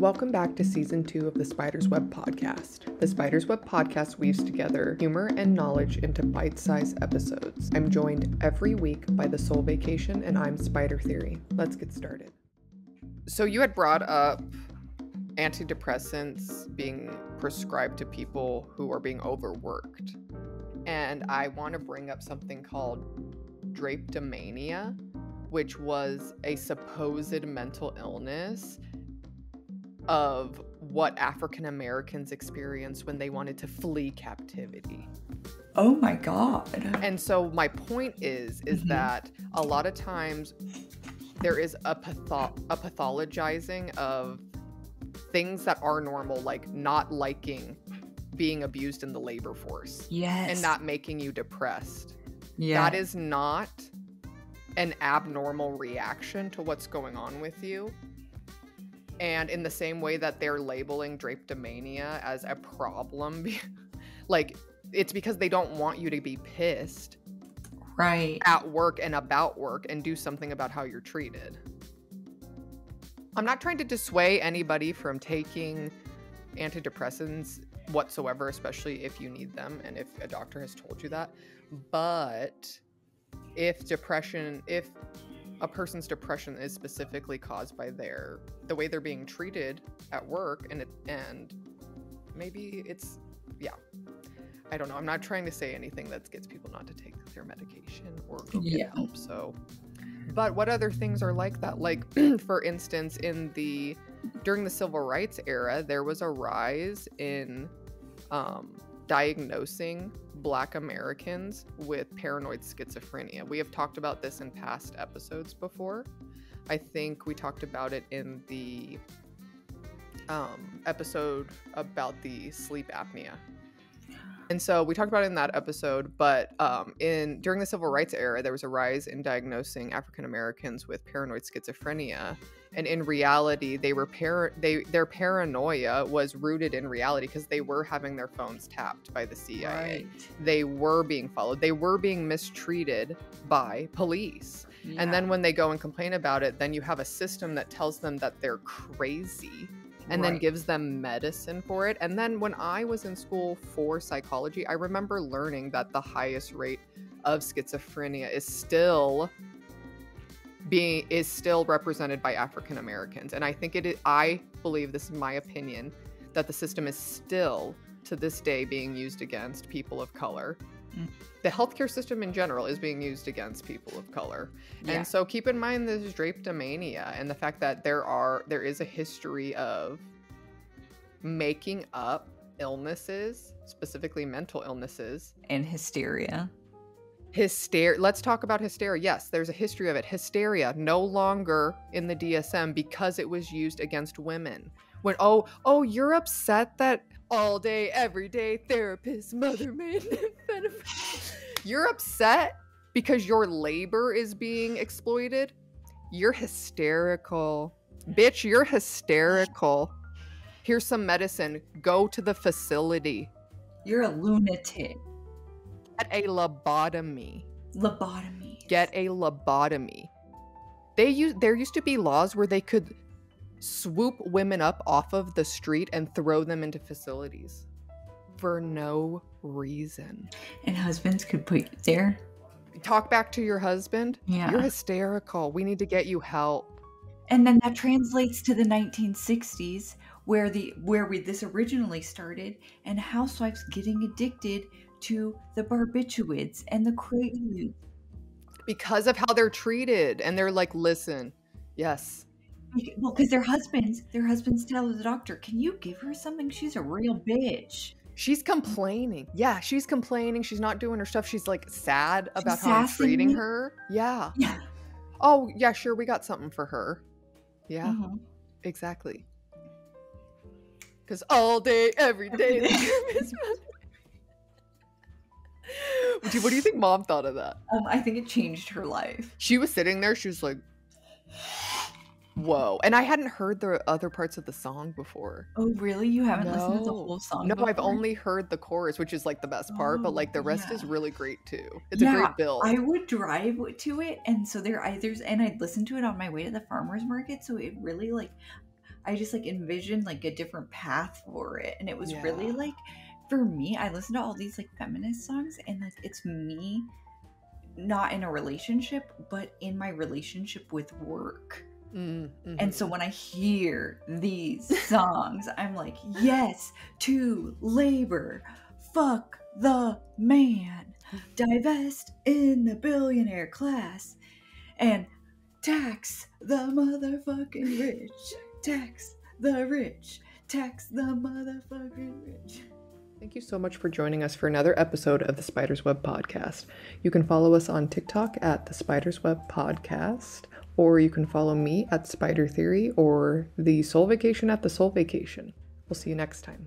Welcome back to Season 2 of the Spider's Web Podcast. The Spider's Web Podcast weaves together humor and knowledge into bite-sized episodes. I'm joined every week by the Soul Vacation, and I'm Spider Theory. Let's get started. So you had brought up antidepressants being prescribed to people who are being overworked. And I want to bring up something called drapetomania, which was a supposed mental illness of what African Americans experienced when they wanted to flee captivity. Oh my God. And so my point is that a lot of times there is a pathologizing of things that are normal, like not liking being abused in the labor force. Yes. And not making you depressed. Yeah. That is not an abnormal reaction to what's going on with you. And in the same way that they're labeling drapetomania as a problem, like, it's because they don't want you to be pissed right at work and about work and do something about how you're treated. I'm not trying to dissuade anybody from taking antidepressants whatsoever, especially if you need them and if a doctor has told you that. But if a person's depression is specifically caused by the way they're being treated at work, and maybe it's, I don't know. I'm not trying to say anything that gets people not to take their medication or go get help. So, but what other things are like that? Like, for instance, during the Civil Rights era, there was a rise in diagnosing Black Americans with paranoid schizophrenia. We have talked about this in past episodes before. I think we talked about it in the episode about the sleep apnea. And so we talked about it in that episode, but during the Civil Rights era, there was a rise in diagnosing African Americans with paranoid schizophrenia. And in reality, their paranoia was rooted in reality because they were having their phones tapped by the CIA. Right. They were being followed. They were being mistreated by police. Yeah. And then when they go and complain about it, then you have a system that tells them that they're crazy and then gives them medicine for it. And then when I was in school for psychology, I remember learning that the highest rate of schizophrenia is still represented by African Americans. And I think I believe, this is my opinion, that the system is still to this day being used against people of color. The healthcare system in general is being used against people of color. Yeah. And so keep in mind this drapetomania and the fact that there is a history of making up illnesses, specifically mental illnesses. And hysteria. Let's talk about hysteria. Yes, there's a history of it. Hysteria, no longer in the DSM because it was used against women. When, you're upset that all day, every day, therapist, mother, man, you're upset because your labor is being exploited? You're hysterical. Bitch, you're hysterical. Here's some medicine. Go to the facility. You're a lunatic. Get a lobotomy. Get a lobotomy. There used to be laws where they could swoop women up off of the street and throw them into facilities for no reason. And husbands could put you there. Talk back to your husband. Yeah. You're hysterical. We need to get you help. And then that translates to the 1960s where this originally started, and housewives getting addicted to the barbiturates and the Quaaludes. Because of how they're treated. And they're like, listen, yes. Well, because their husbands tell the doctor, can you give her something? She's a real bitch. She's complaining. Yeah, she's complaining. She's not doing her stuff. She's like sad about how I'm treating her. Yeah. Yeah. Oh, yeah, sure. We got something for her. Yeah, exactly. Because all day, every day. What do you think Mom thought of that? I think it changed her life. She was sitting there. She was like, whoa. And I hadn't heard the other parts of the song before. Oh, really? You haven't listened to the whole song No, before? I've only heard the chorus, which is like the best part, but like the rest is really great too. It's a great build. I would drive to it, and so I'd listen to it on my way to the farmer's market, so it really like I just like envisioned like a different path for it. And it was really Yeah. like, for me, I listen to all these like feminist songs, and like it's me not in a relationship, but in my relationship with work. Mm-hmm. And so when I hear these songs, I'm like, yes to labor, fuck the man, divest in the billionaire class, and tax the motherfucking rich, tax the rich, tax the motherfucking rich. Thank you so much for joining us for another episode of the Spider's Web Podcast. You can follow us on TikTok at the Spider's Web Podcast, or you can follow me at Spider Theory or the Soul Vacation at the Soul Vacation. We'll see you next time.